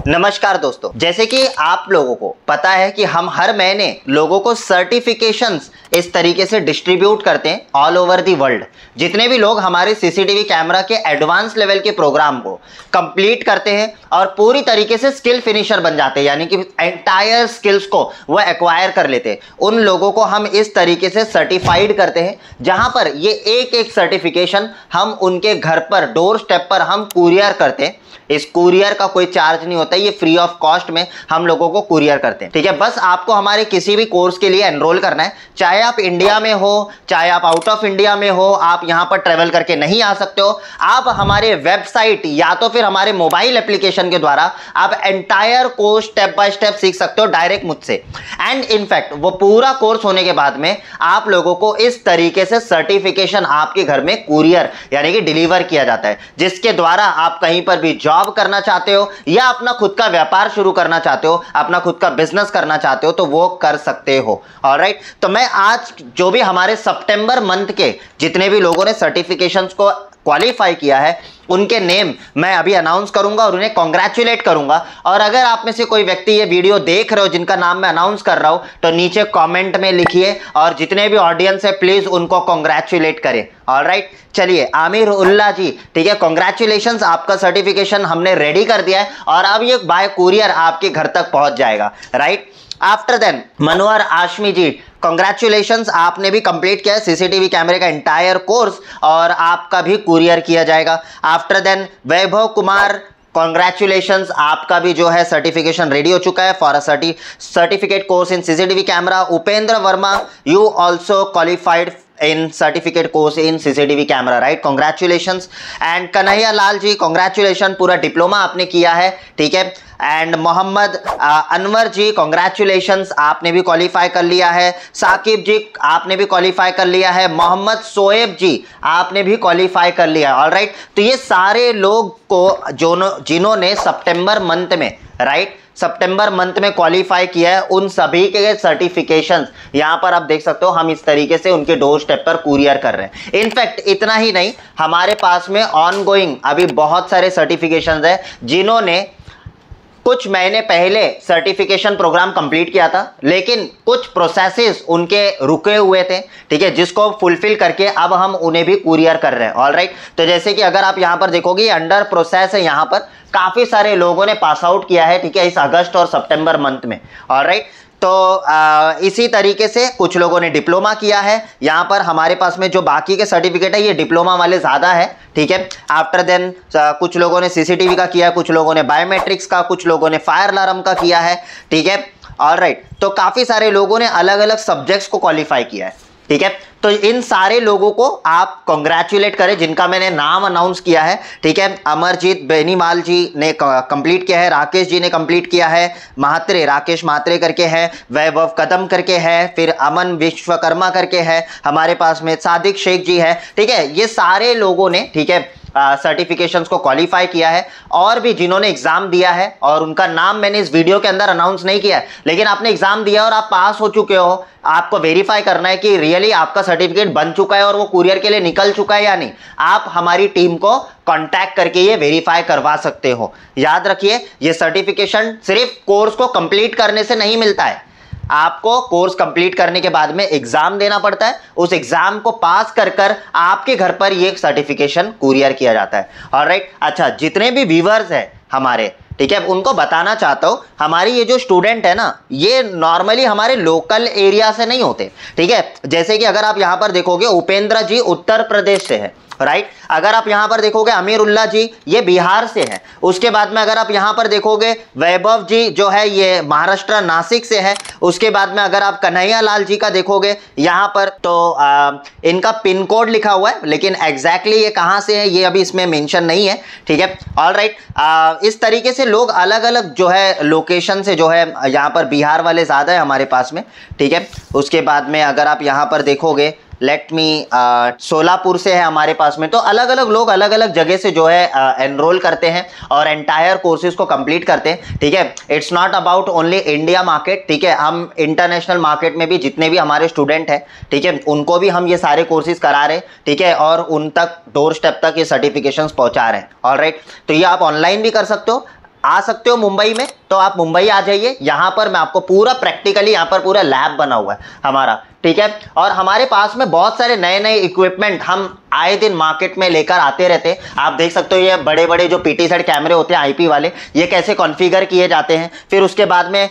नमस्कार दोस्तों, जैसे कि आप लोगों को पता है कि हम हर महीने लोगों को सर्टिफिकेशंस इस तरीके से डिस्ट्रीब्यूट करते हैं ऑल ओवर दी वर्ल्ड। जितने भी लोग हमारे सीसीटीवी कैमरा के एडवांस लेवल के प्रोग्राम को कंप्लीट करते हैं और पूरी तरीके से स्किल फिनिशर बन जाते हैं, यानी कि एंटायर स्किल्स को वो एक्वायर कर लेते हैं, उन लोगों को हम इस तरीके से सर्टिफाइड करते हैं, जहां पर ये एक एक सर्टिफिकेशन हम उनके घर पर डोर स्टेप पर हम कुरियर करते हैं। इस कुरियर का कोई चार्ज नहीं होता है, ये फ्री ऑफ कॉस्ट में हम लोगों को कुरियर करते हैं। ठीक है, बस आपको हमारे किसी भी कोर्स के लिए एनरोल करना है, चाहे आप इंडिया में हो, चाहे आप आउट ऑफ इंडिया में हो, आप यहां पर ट्रेवल करके नहीं आ सकते हो, आप हमारे वेबसाइट या तो फिर हमारे मोबाइल एप्लीकेशन के द्वारा आप entire course step by step सीख सकते हो डायरेक्ट मुझसे। एंड इनफैक्ट वो पूरा कोर्स होने के बाद में आप लोगों को इस तरीके से सर्टिफिकेशन आपके घर में कुरियर यानी कि डिलीवर किया जाता है, जिसके द्वारा आप कहीं पर भी जॉब करना चाहते हो या अपना खुद का व्यापार शुरू करना चाहते हो, अपना खुद का बिजनेस करना चाहते हो, तो वो कर सकते हो। ऑलराइट, तो मैं आज जो भी हमारे सितंबर मंथ के जितने भी लोगों ने सर्टिफिकेशंस को क्वालिफाई किया है उनके नेम मैं अभी अनाउंस करूंगा और उन्हें कॉन्ग्रेचुलेट करूंगा। और अगर आप में से कोई व्यक्ति ये वीडियो देख रहे हो जिनका नाम मैं अनाउंस कर रहा हूं, तो नीचे कमेंट में लिखिए और जितने भी ऑडियंस है प्लीज उनको कॉन्ग्रेचुलेट करें। ऑलराइट, चलिए आमिर उल्ला जी, ठीक है, कॉन्ग्रेचुलेशंस, आपका सर्टिफिकेशन हमने रेडी कर दिया है और अब ये बाय कुरियर आपके घर तक पहुंच जाएगा। राइट, आफ्टर देन मनोहर आशमी जी, कॉन्ग्रेचुलेशंस, आपने भी कंप्लीट किया है सीसीटीवी कैमरे का एंटायर कोर्स और आपका भी कुरियर किया जाएगा। After then Vaibhav Kumar, congratulations, आपका भी जो है सर्टिफिकेशन रेडी हो चुका है for a certificate course in CCTV camera. Upendra Verma, you also qualified in certificate course in CCTV camera, right? Congratulations. And Kanhaiya Lal ji, congratulations, पूरा डिप्लोमा आपने किया है, ठीक है। एंड मोहम्मद अनवर जी, कॉन्ग्रेचुलेशंस, आपने भी क्वालिफाई कर लिया है। साकिब जी, आपने भी क्वालिफाई कर लिया है। मोहम्मद सोएब जी, आपने भी क्वालिफाई कर लिया है। ऑलराइट, तो ये सारे लोग को जिन्होंने सितंबर मंथ में, राइट, सितंबर मंथ में क्वालिफाई किया है, उन सभी के सर्टिफिकेशंस यहां पर आप देख सकते हो, हम इस तरीके से उनके डोर स्टेप पर कुरियर कर रहे हैं। इनफैक्ट इतना ही नहीं, हमारे पास में ऑनगोइंग अभी बहुत सारे सर्टिफिकेशंस है जिन्होंने कुछ महीने पहले सर्टिफिकेशन प्रोग्राम कंप्लीट किया था, लेकिन कुछ प्रोसेसेस उनके रुके हुए थे, ठीक है, जिसको फुलफिल करके अब हम उन्हें भी कुरियर कर रहे हैं। ऑलराइट, तो जैसे कि अगर आप यहां पर देखोगे अंडर प्रोसेस है, यहां पर काफी सारे लोगों ने पास आउट किया है, ठीक है, इस अगस्त और सितंबर मंथ में। ऑलराइट, तो इसी तरीके से कुछ लोगों ने डिप्लोमा किया है। यहाँ पर हमारे पास में जो बाकी के सर्टिफिकेट है ये डिप्लोमा वाले ज़्यादा है, ठीक है। आफ्टर देन कुछ लोगों ने सीसीटीवी का किया है, कुछ लोगों ने बायोमेट्रिक्स का, कुछ लोगों ने फायर अलार्म का किया है, ठीक है। ऑलराइट, तो काफ़ी सारे लोगों ने अलग अलग सब्जेक्ट्स को क्वालिफाई किया है, ठीक है। तो इन सारे लोगों को आप कॉन्ग्रेचुलेट करें जिनका मैंने नाम अनाउंस किया है, ठीक है। अमरजीत बेनीमाल जी ने कंप्लीट किया है, राकेश जी ने कंप्लीट किया है, महात्रे, राकेश महात्रे करके है, वैभव कदम करके है, फिर अमन विश्वकर्मा करके है, हमारे पास में सादिक शेख जी है, ठीक है। ये सारे लोगों ने, ठीक है, सर्टिफिकेशंस को क्वालिफाई किया है। और भी जिन्होंने एग्जाम दिया है और उनका नाम मैंने इस वीडियो के अंदर अनाउंस नहीं किया है, लेकिन आपने एग्जाम दिया और आप पास हो चुके हो, आपको वेरीफाई करना है कि रियली आपका सर्टिफिकेट बन चुका है और वो कुरियर के लिए निकल चुका है या नहीं। आप हमारी टीम को कांटेक्ट करके ये वेरीफाई करवा सकते हो। याद रखिए, ये सर्टिफिकेशन सिर्फ कोर्स को कंप्लीट करने से नहीं मिलता है, आपको कोर्स कंप्लीट करने के बाद में एग्जाम देना पड़ता है, उस एग्जाम को पास कर कर आपके घर पर ये सर्टिफिकेशन कुरियर किया जाता है। ऑलराइट, अच्छा, जितने भी व्यूअर्स हैं हमारे, ठीक है, उनको बताना चाहता हूं, हमारी ये जो स्टूडेंट है ना, ये नॉर्मली हमारे लोकल एरिया से नहीं होते, ठीक है। जैसे कि अगर आप यहां पर देखोगे, उपेंद्र जी उत्तर प्रदेश से है, राइट। अगर आप यहां पर देखोगे अमीर उल्ला जी, ये बिहार से है। उसके बाद में अगर आप यहां पर देखोगे वैभव जी जो है ये महाराष्ट्र नासिक से है। उसके बाद में अगर आप कन्हैया लाल जी का देखोगे यहां पर, तो इनका पिन कोड लिखा हुआ है, लेकिन एग्जैक्टली ये कहां से है ये अभी इसमें मेंशन नहीं है, ठीक है। ऑलराइट, इस तरीके से लोग अलग अलग जो है लोकेशन से जो है, यहां पर बिहार वाले ज्यादा है हमारे पास में, ठीक है। उसके बाद में अगर आप यहां पर देखोगे, लेट मी, सोलापुर से है हमारे पास में। तो अलग अलग लोग अलग अलग जगह से जो है एनरोल करते हैं और एंटायर कोर्सेज को कंप्लीट करते हैं, ठीक है। It's not about only India market, ठीक है, हम इंटरनेशनल मार्केट में भी जितने भी हमारे स्टूडेंट हैं, ठीक है, उनको भी हम ये सारे कोर्सेज करा रहे हैं, ठीक है, और उन तक डोर स्टेप तक ये सर्टिफिकेशंस पहुंचा रहे हैं। ऑलराइट, तो ये आप ऑनलाइन भी कर सकते हो, आ सकते हो मुंबई में तो आप मुंबई आ जाइए। यहाँ पर मैं आपको पूरा प्रैक्टिकली, यहाँ पर पूरा लैब बना हुआ है हमारा, ठीक है। और हमारे पास में बहुत सारे नए नए इक्विपमेंट हम आए दिन मार्केट में लेकर आते रहते हैं। आप देख सकते हो ये बड़े बड़े जो पीटी सेट कैमरे होते हैं आईपी वाले, ये कैसे कॉन्फ़िगर किए जाते हैं। फिर उसके बाद में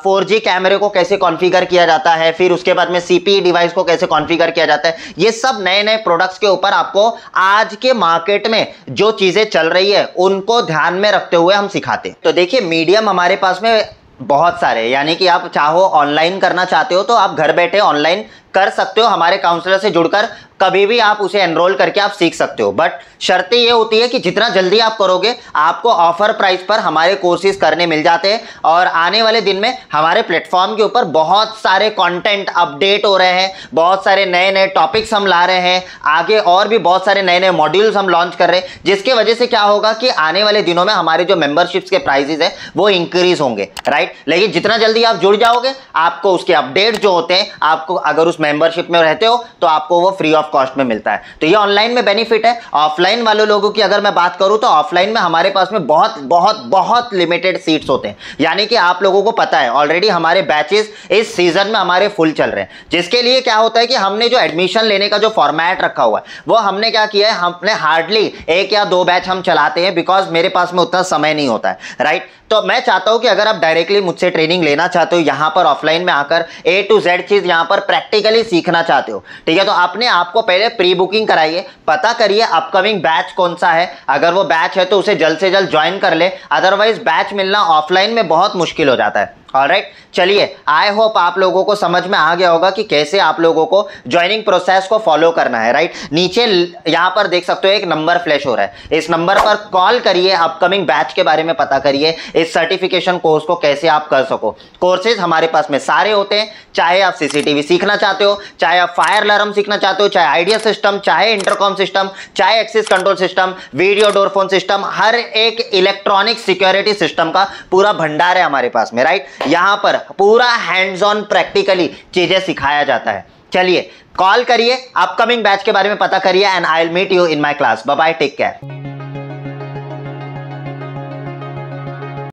4G कैमरे को कैसे कॉन्फ़िगर किया जाता है। फिर उसके बाद में CPE डिवाइस को कैसे कॉन्फ़िगर किया जाता है। ये सब नए नए प्रोडक्ट्स के ऊपर आपको आज के मार्केट में जो चीज़ें चल रही है उनको ध्यान में रखते हुए हम सिखाते हैं। तो देखिए मीडियम हमारे पास में बहुत सारे, यानी कि आप चाहो ऑनलाइन करना चाहते हो तो आप घर बैठे ऑनलाइन कर सकते हो। हमारे काउंसलर से जुड़कर कभी भी आप उसे एनरोल करके आप सीख सकते हो। बट शर्तें ये होती है कि जितना जल्दी आप करोगे आपको ऑफर प्राइस पर हमारे कोर्सेज करने मिल जाते हैं। और आने वाले दिन में हमारे प्लेटफॉर्म के ऊपर बहुत सारे कंटेंट अपडेट हो रहे हैं, बहुत सारे नए नए टॉपिक्स हम ला रहे हैं, आगे और भी बहुत सारे नए नए मॉड्यूल्स हम लॉन्च कर रहे हैं, जिसके वजह से क्या होगा कि आने वाले दिनों में हमारे जो मेंबरशिप्स के प्राइसेस है वो इंक्रीज होंगे, राइट। लेकिन जितना जल्दी आप जुड़ जाओगे आपको उसके अपडेट जो होते हैं, आपको अगर उस मेंबरशिप में रहते हो तो आपको वो फ्री ऑफ कॉस्ट में मिलता है। तो ये ऑनलाइन में बेनिफिट है। ऑफलाइन वाले लोगों की अगर मैं बात करूं तो ऑफलाइन में हमारे पास में बहुत बहुत बहुत लिमिटेड सीट्स होते हैं। यानी कि आप लोगों को पता है ऑलरेडी हमारे बैचेस इस सीजन में हमारे फुल चल रहे हैं, जिसके लिए क्या होता है कि हमने जो एडमिशन लेने का जो फॉर्मेट रखा हुआ है वो हमने क्या किया है, हमने हार्डली 1 या 2 बैच हम चलाते हैं, बिकॉज मेरे पास में उतना समय नहीं होता है, राइट। तो मैं चाहता हूं कि अगर आप डायरेक्टली मुझसे ट्रेनिंग लेना चाहते हो, यहां पर ऑफलाइन में आकर A to Z चीज यहां पर प्रैक्टिकली सीखना चाहते हो, ठीक है, तो अपने आप को पहले प्री बुकिंग कराइए, पता करिए अपकमिंग बैच कौन सा है। अगर वो बैच है तो उसे जल्द से जल्द ज्वाइन कर ले, अदरवाइज बैच मिलना ऑफलाइन में बहुत मुश्किल हो जाता है। ऑलराइट, चलिए आई होप आप लोगों को समझ में आ गया होगा कि कैसे आप लोगों को ज्वाइनिंग प्रोसेस को फॉलो करना है, राइट। नीचे यहां पर देख सकते हो एक नंबर फ्लैश हो रहा है, इस नंबर पर कॉल करिए, अपकमिंग बैच के बारे में पता करिए, इस सर्टिफिकेशन कोर्स को कैसे आप कर सको। कोर्सेज हमारे पास में सारे होते हैं, चाहे आप CCTV सीखना चाहते हो, चाहे आप फायर अलार्म सीखना चाहते हो, चाहे आइडिया सिस्टम, चाहे इंटरकॉम सिस्टम, चाहे access control system, video door phone system, हर एक इलेक्ट्रॉनिक सिक्योरिटी सिस्टम का पूरा भंडार है हमारे पास में, राइट। यहां पर पूरा हैंड्स ऑन प्रैक्टिकली चीजें सिखाया जाता है। चलिए कॉल करिए, अपकमिंग बैच के बारे में पता करिए, and I will meet you in my class. Bye bye, take care.